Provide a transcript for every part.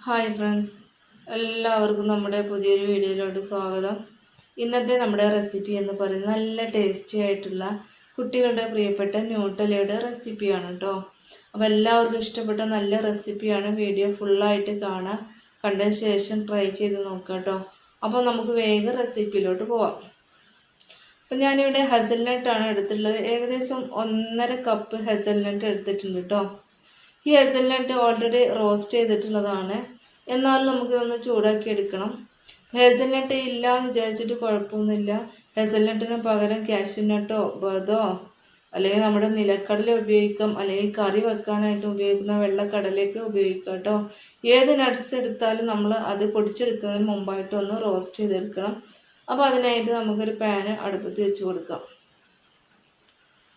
Hi friends, എല്ലാവർക്കും നമ്മുടെ പുതിയൊരു വീഡിയോയിലോട്ട് സ്വാഗതം. ഇന്നത്തെ നമ്മുടെ റെസിപ്പി എന്ന് പറയുന്നത് നല്ല ടേസ്റ്റി ആയിട്ടുള്ള കുട്ടികളുടെ പ്രിയപ്പെട്ട ന്യൂട്ടലയുടെ റെസിപ്പിയാണ് കേട്ടോ. അപ്പോൾ എല്ലാവർക്കും ഇഷ്ടപ്പെട്ട നല്ല റെസിപ്പിയാണ്. വീഡിയോ ഫുള്ളായിട്ട് കാണാം, കണ്ടതിന് ശേഷം ട്രൈ ചെയ്ത് നോക്കാം കേട്ടോ. അപ്പോൾ നമുക്ക് വേഗം റെസിപ്പിയിലോട്ട് പോവാം. അപ്പം ഞാനിവിടെ ഹസൽനട്ടാണ് എടുത്തിട്ടുള്ളത്. ഏകദേശം 1.5 കപ്പ് ഹസൽനട്ട് എടുത്തിട്ടുണ്ട് കേട്ടോ. ഈ ഹേസൽനട്ട് ഓൾറെഡി റോസ്റ്റ് ചെയ്തിട്ടുള്ളതാണ്, എന്നാലും നമുക്കിതൊന്ന് ചൂടാക്കി എടുക്കണം. ഹേസൽനട്ട് ഇല്ല എന്ന് വിചാരിച്ചിട്ട് കുഴപ്പമൊന്നുമില്ല. ഹേസൽനട്ടിന് പകരം കാഷ്യൂനട്ടോ ബദോ അല്ലെങ്കിൽ നമ്മുടെ നിലക്കടല ഉപയോഗിക്കാം, അല്ലെങ്കിൽ കറി വെക്കാനായിട്ട് ഉപയോഗിക്കുന്ന വെള്ളക്കടലയൊക്കെ ഉപയോഗിക്കാം കേട്ടോ. ഏത് നട്ട്സ് എടുത്താലും നമ്മൾ അത് പൊടിച്ചെടുക്കുന്നതിന് മുമ്പായിട്ട് ഒന്ന് റോസ്റ്റ് ചെയ്തെടുക്കണം. അപ്പോൾ അതിനായിട്ട് നമുക്കൊരു പാന് അടുപ്പത്ത് വെച്ച് കൊടുക്കാം.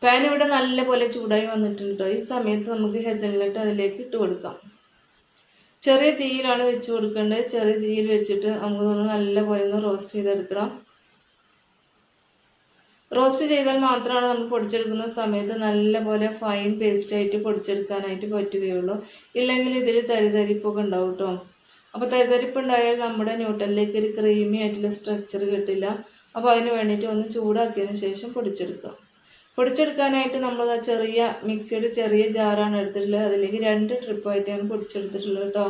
പാൻ ഇവിടെ നല്ലപോലെ ചൂടായി വന്നിട്ടുണ്ട് കേട്ടോ. ഈ സമയത്ത് നമുക്ക് ഹേസൽനട്ട് അതിലേക്ക് ഇട്ട് കൊടുക്കാം. ചെറിയ തീയിലാണ് വെച്ച് കൊടുക്കേണ്ടത്. ചെറിയ തീയിൽ വെച്ചിട്ട് നമുക്കൊന്ന് നല്ലപോലെ ഒന്ന് റോസ്റ്റ് ചെയ്തെടുക്കണം. റോസ്റ്റ് ചെയ്താൽ മാത്രമാണ് നമ്മൾ പൊടിച്ചെടുക്കുന്ന സമയത്ത് നല്ലപോലെ ഫൈൻ പേസ്റ്റായിട്ട് പൊടിച്ചെടുക്കാനായിട്ട് പറ്റുകയുള്ളൂ. ഇല്ലെങ്കിൽ ഇതിൽ തരിതരിപ്പൊക്കെ ഉണ്ടാവും കേട്ടോ. അപ്പോൾ തരിതരിപ്പ് ഉണ്ടായാൽ നമ്മുടെ ന്യൂട്ടലിലേക്ക് ഒരു ക്രീമി ആയിട്ടുള്ള സ്ട്രക്ചർ കിട്ടില്ല. അപ്പോൾ അതിന് വേണ്ടിയിട്ട് ഒന്ന് ചൂടാക്കിയതിന് ശേഷം പൊടിച്ചെടുക്കാം. പൊടിച്ചെടുക്കാനായിട്ട് നമ്മൾ ചെറിയ മിക്സിയുടെ ചെറിയ ജാറാണ് എടുത്തിട്ടുള്ളത്. അതിലേക്ക് 2 ട്രിപ്പായിട്ടാണ് പൊടിച്ചെടുത്തിട്ടുള്ളത് കേട്ടോ.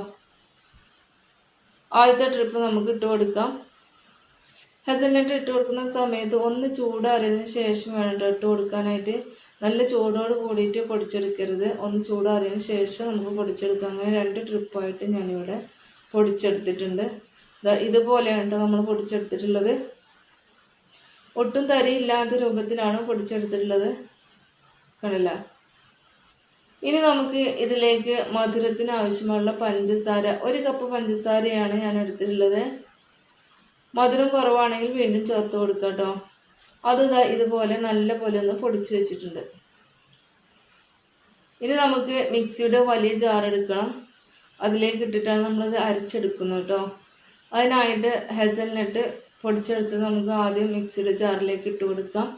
ആദ്യത്തെ ട്രിപ്പ് നമുക്ക് ഇട്ട് കൊടുക്കാം. ഹസൽനട്ട് ഇട്ട് കൊടുക്കുന്ന സമയത്ത് ഒന്ന് ചൂടാറിയതിന് ശേഷം വേണം ഇട്ട് കൊടുക്കാനായിട്ട്. നല്ല ചൂടോട് കൂടിയിട്ട് പൊടിച്ചെടുക്കരുത്, ഒന്ന് ചൂടാറിയതിന് ശേഷം നമുക്ക് പൊടിച്ചെടുക്കാം. അങ്ങനെ 2 ട്രിപ്പായിട്ട് ഞാനിവിടെ പൊടിച്ചെടുത്തിട്ടുണ്ട്. ഇതുപോലെയാണ് കേട്ടോ നമ്മൾ പൊടിച്ചെടുത്തിട്ടുള്ളത്. ഒട്ടും തരിയില്ലാത്ത രൂപത്തിലാണ് പൊടിച്ചെടുത്തിട്ടുള്ളത്, കണ്ടില്ല. ഇനി നമുക്ക് ഇതിലേക്ക് മധുരത്തിന് ആവശ്യമുള്ള പഞ്ചസാര, 1 കപ്പ് പഞ്ചസാരയാണ് ഞാൻ എടുത്തിട്ടുള്ളത്. മധുരം കുറവാണെങ്കിൽ വീണ്ടും ചേർത്ത് കൊടുക്കാം കേട്ടോ. അത് ഇതുപോലെ നല്ല പോലെ ഒന്ന് പൊടിച്ചു വെച്ചിട്ടുണ്ട്. ഇനി നമുക്ക് മിക്സിയുടെ വലിയ ജാർ എടുക്കണം. അതിലേക്ക് ഇട്ടിട്ടാണ് നമ്മളത് അരച്ചെടുക്കുന്നത് കേട്ടോ. അതിനായിട്ട് ഹേസൽനട്ട് പൊടിച്ചെടുത്ത് നമുക്ക് ആദ്യം മിക്സിയുടെ ജാറിലേക്ക് ഇട്ട് കൊടുക്കാം.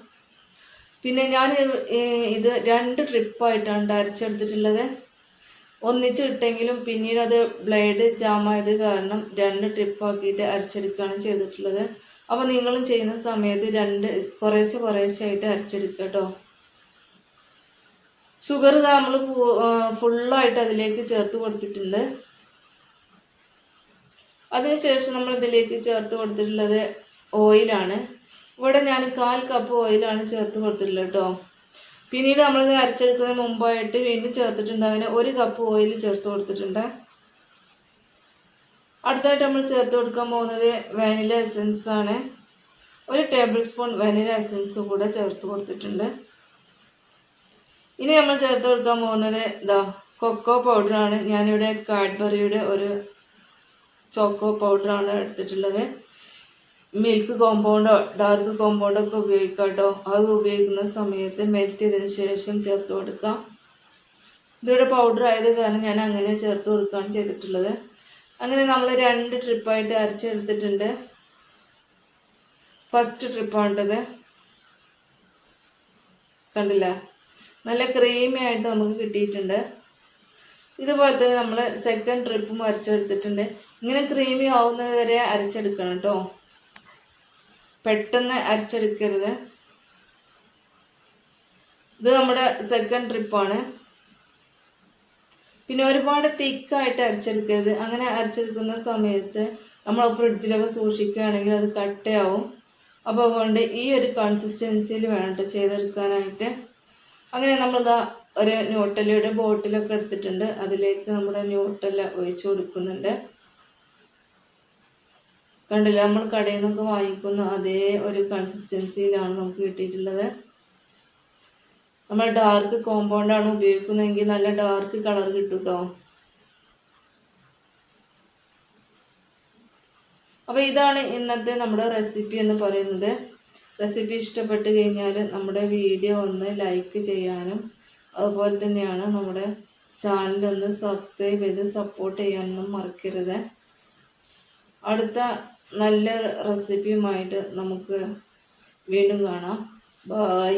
പിന്നെ ഞാൻ ഇത് 2 ട്രിപ്പായിട്ടാണ് അരച്ചെടുത്തിട്ടുള്ളത്. ഒന്നിച്ചിട്ടെങ്കിലും പിന്നീട് അത് ബ്ലേഡ് ജാമായത് കാരണം 2 ട്രിപ്പാക്കിയിട്ട് അരച്ചെടുക്കുകയാണ് ചെയ്തിട്ടുള്ളത്. അപ്പോൾ നിങ്ങളും ചെയ്യുന്ന സമയത്ത് കുറേശ്ശെ ആയിട്ട് അരച്ചെടുക്കുക കേട്ടോ. ഷുഗർ നമ്മൾ ഫുള്ളായിട്ട് അതിലേക്ക് ചേർത്ത് കൊടുത്തിട്ടുണ്ട്. അതിനുശേഷം നമ്മൾ ഇതിലേക്ക് ചേർത്ത് കൊടുത്തിട്ടുള്ളത് ഓയിലാണ്. ഇവിടെ ഞാൻ 1/4 കപ്പ് ഓയിലാണ് ചേർത്ത് കൊടുത്തിട്ടുള്ളത് കേട്ടോ. പിന്നീട് നമ്മളിത് അരച്ചെടുക്കുന്നതിന് മുമ്പായിട്ട് വീണ്ടും ചേർത്തിട്ടുണ്ട്. അങ്ങനെ 1 കപ്പ് ഓയിൽ ചേർത്ത് കൊടുത്തിട്ടുണ്ട്. അടുത്തായിട്ട് നമ്മൾ ചേർത്ത് കൊടുക്കാൻ പോകുന്നത് വാനില എസൻസ് ആണ്. 1 ടേബിൾ സ്പൂൺ വാനില എസൻസ് കൂടെ ചേർത്ത് കൊടുത്തിട്ടുണ്ട്. ഇനി നമ്മൾ ചേർത്ത് കൊടുക്കാൻ പോകുന്നത് കൊക്കോ പൗഡറാണ്. ഞാനിവിടെ കാഡ്ബറിയുടെ ഒരു ചോക്കോ പൗഡറാണ് എടുത്തിട്ടുള്ളത്. മിൽക്ക് കോമ്പൗണ്ടോ ഡാർക്ക് കോമ്പൗണ്ടോ ഒക്കെ ഉപയോഗിക്കാം കേട്ടോ. അത് ഉപയോഗിക്കുന്ന സമയത്ത് മെൽറ്റ് ചെയ്തതിന് ശേഷം ചേർത്ത് കൊടുക്കാം. ഇതിവിടെ പൗഡർ ആയത് കാരണം ഞാൻ അങ്ങനെ ചേർത്ത് കൊടുക്കുകയാണ് ചെയ്തിട്ടുള്ളത്. അങ്ങനെ നമ്മൾ 2 ട്രിപ്പായിട്ട് അരച്ചെടുത്തിട്ടുണ്ട്. ഫസ്റ്റ് ട്രിപ്പാണിട്ടത്, കണ്ടില്ല, നല്ല ക്രീമി ആയിട്ട് നമുക്ക് കിട്ടിയിട്ടുണ്ട്. ഇതുപോലെ തന്നെ നമ്മൾ സെക്കൻഡ് ട്രിപ്പും അരച്ചെടുത്തിട്ടുണ്ട്. ഇങ്ങനെ ക്രീമി ആവുന്നത് വരെ അരച്ചെടുക്കണം കേട്ടോ, പെട്ടെന്ന് അരച്ചെടുക്കരുത്. ഇത് നമ്മുടെ സെക്കൻഡ് ട്രിപ്പാണ്. പിന്നെ ഒരുപാട് തിക്കായിട്ട് അരച്ചെടുക്കരുത്. അങ്ങനെ അരച്ചെടുക്കുന്ന സമയത്ത് നമ്മൾ ഫ്രിഡ്ജിലൊക്കെ സൂക്ഷിക്കുകയാണെങ്കിൽ അത് കട്ടയാവും. അപ്പോൾ അതുകൊണ്ട് ഈ ഒരു കൺസിസ്റ്റൻസിയിൽ വേണം കേട്ടോ ചെയ്തെടുക്കാനായിട്ട്. അങ്ങനെ നമ്മളിതാ ഒരു ന്യൂട്ടലയുടെ ബോട്ടിലൊക്കെ എടുത്തിട്ടുണ്ട്. അതിലേക്ക് നമ്മുടെ ന്യൂട്ടല ഒഴിച്ചു കൊടുക്കുന്നുണ്ട്. കണ്ടില്ല, നമ്മൾ കടയിൽ നിന്നൊക്കെ വാങ്ങിക്കുന്ന അതേ ഒരു കൺസിസ്റ്റൻസിയിലാണ് നമുക്ക് കിട്ടിയിട്ടുള്ളത്. നമ്മൾ ഡാർക്ക് കോമ്പൗണ്ടാണ് ഉപയോഗിക്കുന്നതെങ്കിൽ നല്ല ഡാർക്ക് കളർ കിട്ടും കേട്ടോ. അപ്പോൾ ഇതാണ് ഇന്നത്തെ നമ്മുടെ റെസിപ്പി എന്ന് പറയുന്നത്. റെസിപ്പി ഇഷ്ടപ്പെട്ട് കഴിഞ്ഞാൽ നമ്മുടെ വീഡിയോ ഒന്ന് ലൈക്ക് ചെയ്യാനും അതുപോലെ തന്നെയാണ് നമ്മുടെ ചാനലൊന്ന് സബ്സ്ക്രൈബ് ചെയ്ത് സപ്പോർട്ട് ചെയ്യാനൊന്നും മറക്കരുത്. അടുത്ത നല്ല റെസിപ്പിയുമായിട്ട് നമുക്ക് വീണ്ടും കാണാം. ബൈ.